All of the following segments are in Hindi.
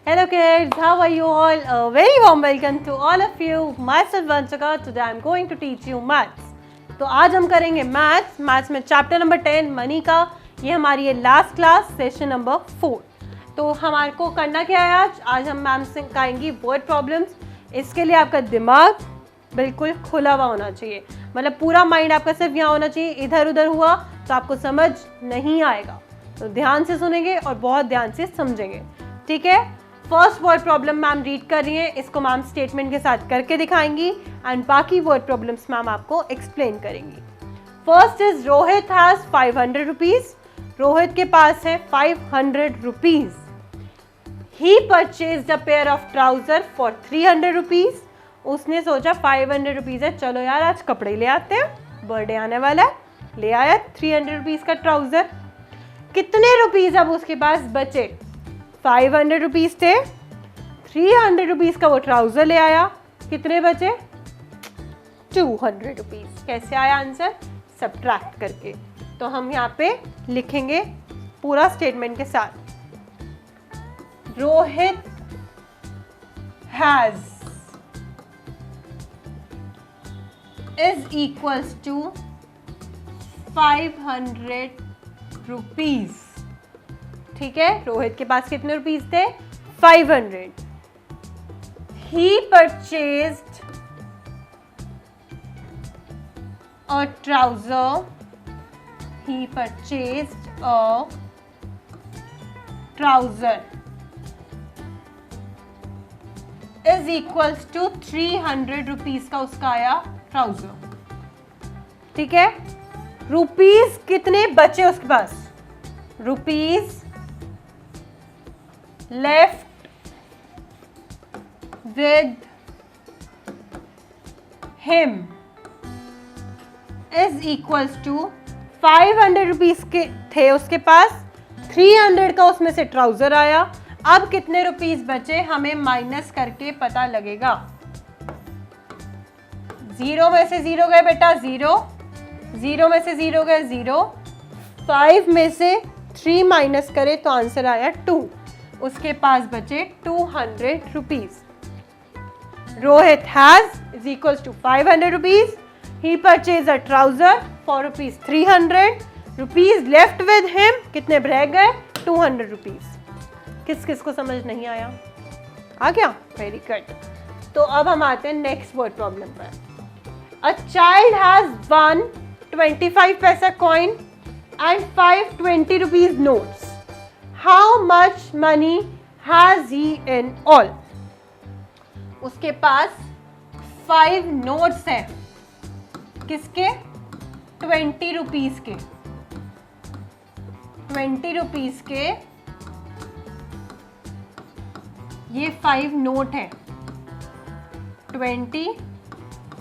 Hello kids, how are you all? A very warm welcome to all of you. Myself Vanchika. Today I am going to teach you maths. तो आज हम करेंगे मैथ्स में चैप्टर नंबर 10 मनी का. ये हमारी है लास्ट क्लास, सेशन नंबर 4. तो हमारे को करना क्या है आज हम मैम से सिखाएंगी वर्ड प्रॉब्लम्स. इसके लिए आपका दिमाग बिल्कुल खुला हुआ होना चाहिए, मतलब पूरा माइंड आपका सिर्फ यहाँ होना चाहिए. इधर उधर हुआ तो आपको समझ नहीं आएगा. तो ध्यान से सुनेंगे और बहुत ध्यान से समझेंगे, ठीक है. First word problem ma'am read कर रही है, इसको मैम स्टेटमेंट के साथ करके दिखाएंगी एंड बाकी वर्ड प्रॉब्लम्स मैम आपको एक्सप्लेन करेंगी. First is Rohit has 500 rupees. Rohit के पास है 500 rupees. He purchased a pair of trouser for 300 rupees. उसने सोचा 500 रुपीज है, चलो यार आज कपड़े ले आते हैं, बर्थडे आने वाला है. ले आया 300 रुपीज का ट्राउजर. कितने रुपीज अब उसके पास बचे? 500 रुपीज थे, 300 रुपीज का वो ट्राउजर ले आया. कितने बचे? 200 रुपीज. कैसे आया आंसर? सब्ट्रैक्ट करके. तो हम यहाँ पे लिखेंगे पूरा स्टेटमेंट के साथ. Rohit has is equals to 500 rupees. ठीक है, रोहित के पास कितने रुपीज थे? 500. He purchased a trouser. He purchased a trouser is equals to 300 rupees का उसका आया ट्राउजर. ठीक है, रुपीज कितने बचे उसके पास? Rupees left with him is equals to 500 rupees के थे उसके पास, 300 का उसमें से ट्राउजर आया. अब कितने रुपीज बचे हमें माइनस करके पता लगेगा. 0 में से 0 गए बेटा 0, 0 में से 0 गए 0, 5 में से 3 माइनस करे तो आंसर आया 2. उसके पास बचे 200 rupees. Rohit has is equals to 500 rupees. He purchase a trouser for rupees 300. Rupees left with him कितने रह गए? 200 रुपीज. किस किस को समझ नहीं आया? आ गया? Very good. तो अब हम आते हैं नेक्स्ट वर्ड प्रॉब्लम पर. अ चाइल्ड हैज वन 25 पैसा coin and 5 20 rupees notes. How much money has he in all? उसके पास 5 notes हैं. किसके? 20 रुपीज के. 20 रुपीज के ये 5 नोट हैं. 20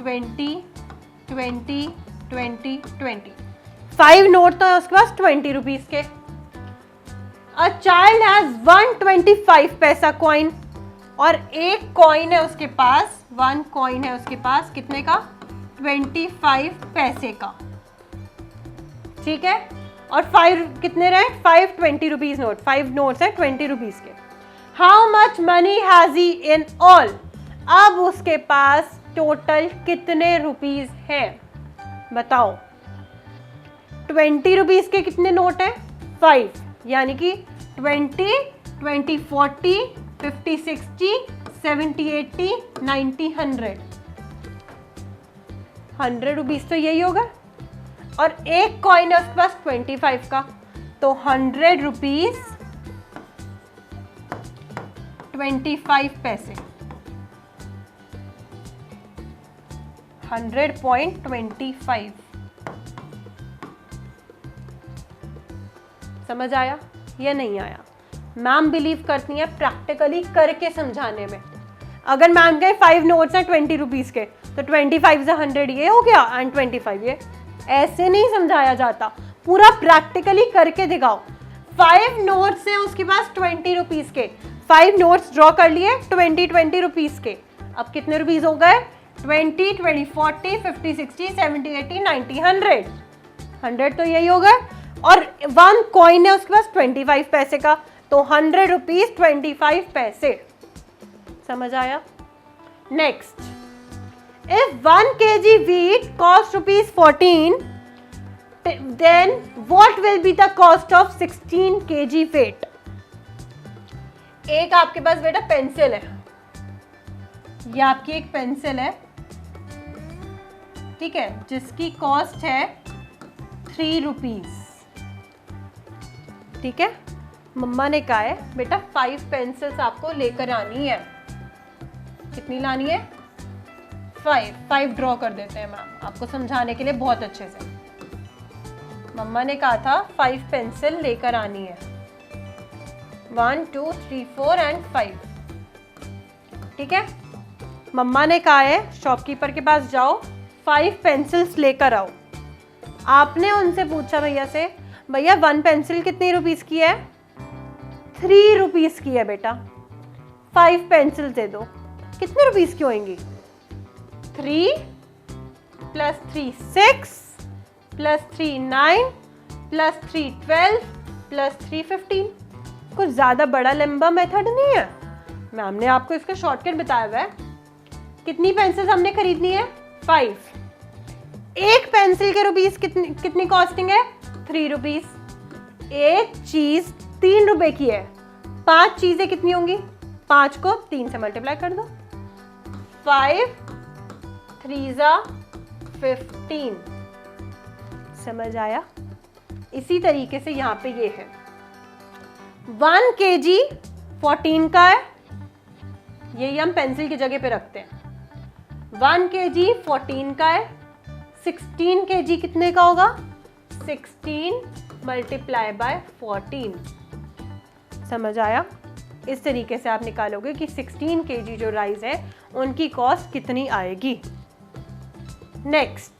20 20 20 20 5 नोट तो है उसके पास 20 रुपीज के. अ चाइल्ड हैज 125 पैसा कॉइन और एक कॉइन है उसके पास, 1 कॉइन है उसके पास कितने का? 25 पैसे का. ठीक है, और 5 कितने रहे? 5 20 रुपीज नोट. 5 नोट्स है 20 रुपीज के. How much money has he in all? अब उसके पास टोटल कितने रुपीज हैं बताओ. 20 रुपीज के कितने नोट हैं? 5, यानी कि 20 20 40 50 60 70 80 90 100. 100 रुपीज तो यही होगा. और एक कॉइन है उसके पास 25 का, तो 100 रुपीज 25 पैसे. 100.25. समझ आया या नहीं आया? मैम बिलीव करती है प्रैक्टिकली करके समझाने में. अगर मैम के 5 नोट्स हैं 20 रुपीज के, तो 25 से 100 ये हो गया एंड 25 ये. ऐसे नहीं समझाया जाता, पूरा प्रैक्टिकली करके दिखाओ. 5 नोट्स हैं उसके पास 20 रुपीज के. 5 नोट्स ड्रॉ कर लिए 20 रुपीज के. अब कितने रुपीज हो गए? 20 20 40 50 60 70 80 90 100. 100 तो यही हो गए. और 1 कॉइन है उसके पास 25 पैसे का, तो 100 रुपीज 25 पैसे। समझ आया? Next, if 1 kg wheat cost rupees 14, then what will be the cost of 16 kg weight? एक आपके पास बेटा पेंसिल है, ये आपकी एक पेंसिल है, ठीक है, जिसकी कॉस्ट है 3 रुपीज। ठीक है, मम्मा ने कहा है बेटा 5 पेंसिल्स आपको लेकर आनी है। कितनी लानी है? 5 ड्रॉ कर देते हैं मैम आपको समझाने के लिए बहुत अच्छे से। मम्मा ने कहा था 5 पेंसिल लेकर आनी है, 1 2 3 4 एंड 5। ठीक है, मम्मा ने कहा है शॉपकीपर के पास जाओ, 5 पेंसिल्स लेकर आओ। आपने उनसे पूछा भैया से, भैया 1 पेंसिल कितनी रुपीस की है? 3 रुपीस की है बेटा, 5 पेंसिल दे दो। कितने रुपीस की होंगी? 3 + 3 6 + 3 9 + 3 12 + 3 15। कुछ ज़्यादा बड़ा लंबा मेथड नहीं है, मैम ने आपको इसका शॉर्टकट बताया हुआ है। कितनी पेंसिल्स हमने खरीदनी है? 5। एक पेंसिल के रुपीस कितनी कॉस्टिंग है? 3 रुपीस। एक चीज 3 रुपए की है, 5 चीजें कितनी होंगी? 5 को 3 से मल्टीप्लाई कर दो, 5 3 15। समझ आया? इसी तरीके से यहाँ पे ये है 1 kg 14 का है, यही हम पेंसिल की जगह पे रखते हैं। 1 kg 14 का है, 16 kg कितने का होगा? 16 × 14। समझ आया? इस तरीके से आप निकालोगे कि 16 kg जो राइस है उनकी कॉस्ट कितनी आएगी। नेक्स्ट,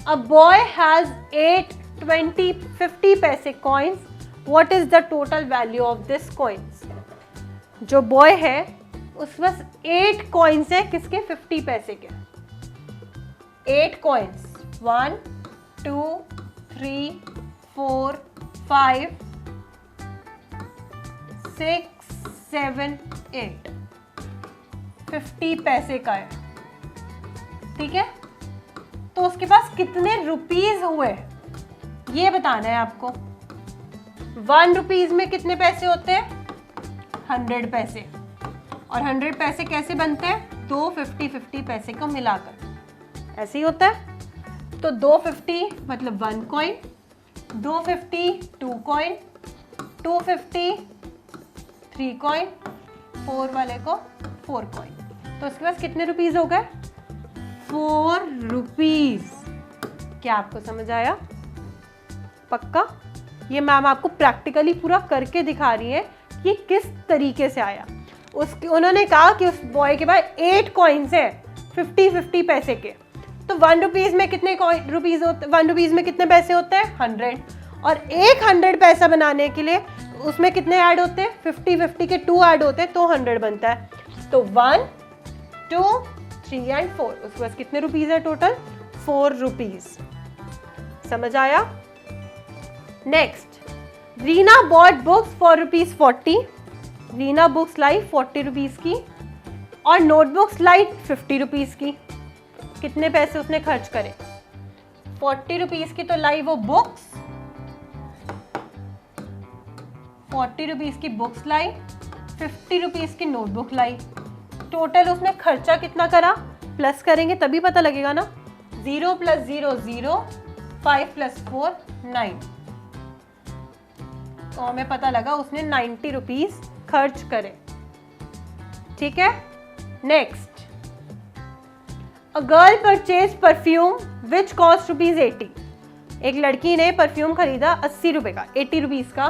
अ बॉय हैज 8 20 50 पैसे coins, what is the total value of this coins? जो बॉय है उस पास 8 कॉइन्स है, किसके? 50 पैसे के। 8 कॉइन्स, 1 2 3 4 5 6 7 8, 50 पैसे का है। ठीक है, तो उसके पास कितने रुपीस हुए ये बताना है आपको। 1 रुपीस में कितने पैसे होते हैं? 100 पैसे। और 100 पैसे कैसे बनते हैं? 2 50 पैसे को मिलाकर ऐसे ही होता है। तो 250 मतलब 1 कॉइन, 250 2 कॉइन, 250 3 कॉइन, 4 वाले को 4 कॉइन। तो उसके पास कितने रुपीस हो गए? 4 रुपीस। क्या आपको समझ आया? पक्का? ये मैम आपको प्रैक्टिकली पूरा करके दिखा रही है कि किस तरीके से आया। उन्होंने कहा कि उस बॉय के पास 8 कॉइन्स है 50 पैसे के, तो 1 रुपीस में कितने रुपीस होते? 1 रुपीस में कितने पैसे होते हैं? 100। और एक 100 पैसा बनाने के लिए उसमें कितने ऐड होते हैं? 50 के 2 ऐड होते हैं, तो 100 बनता है। तो 1 2 3 एंड 4, उसके पास कितने रुपीस है टोटल? 4 रुपीस। समझ आया? Next, Reena bought books for ₹40। Reena books लाई 40 रुपीस की और नोटबुक्स लाई 50 रुपीस की। कितने पैसे उसने खर्च करे? 40 रुपीस की तो लाई वो बुक्स, 40 रुपीस की बुक्स लाई, 50 रुपीस की नोटबुक लाई। टोटल उसने खर्चा कितना करा? प्लस करेंगे तभी पता लगेगा ना। 0 + 0 0, 5 + 4 9। तो हमें पता लगा उसने 90 रुपीस खर्च करे। ठीक है, next, a girl purchase perfume which cost ₹80। एक लड़की ने परफ्यूम खरीदा 80 रुपए का, 80 रुपीस का,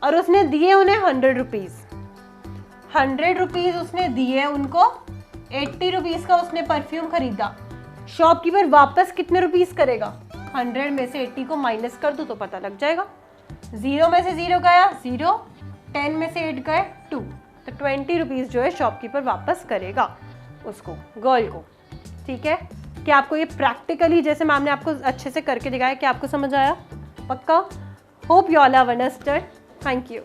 और उसने दिए उन्हें 100 रुपीस। 100 रुपीस उसने दिए उनको, 80 रुपीस का उसने परफ्यूम खरीदा। शॉपकीपर वापस कितने रुपीस करेगा? 100 में से 80 को माइनस कर दो तो पता लग जाएगा। 0 में से 0 गया 0, 10 में से 8 गए 2, तो 20 रुपीस जो है शॉपकीपर वापस करेगा उसको, गर्ल को। ठीक है, क्या आपको ये प्रैक्टिकली जैसे मैम ने आपको अच्छे से करके दिखाया, क्या आपको समझ आया? पक्का? Hope you all have understood. Thank you.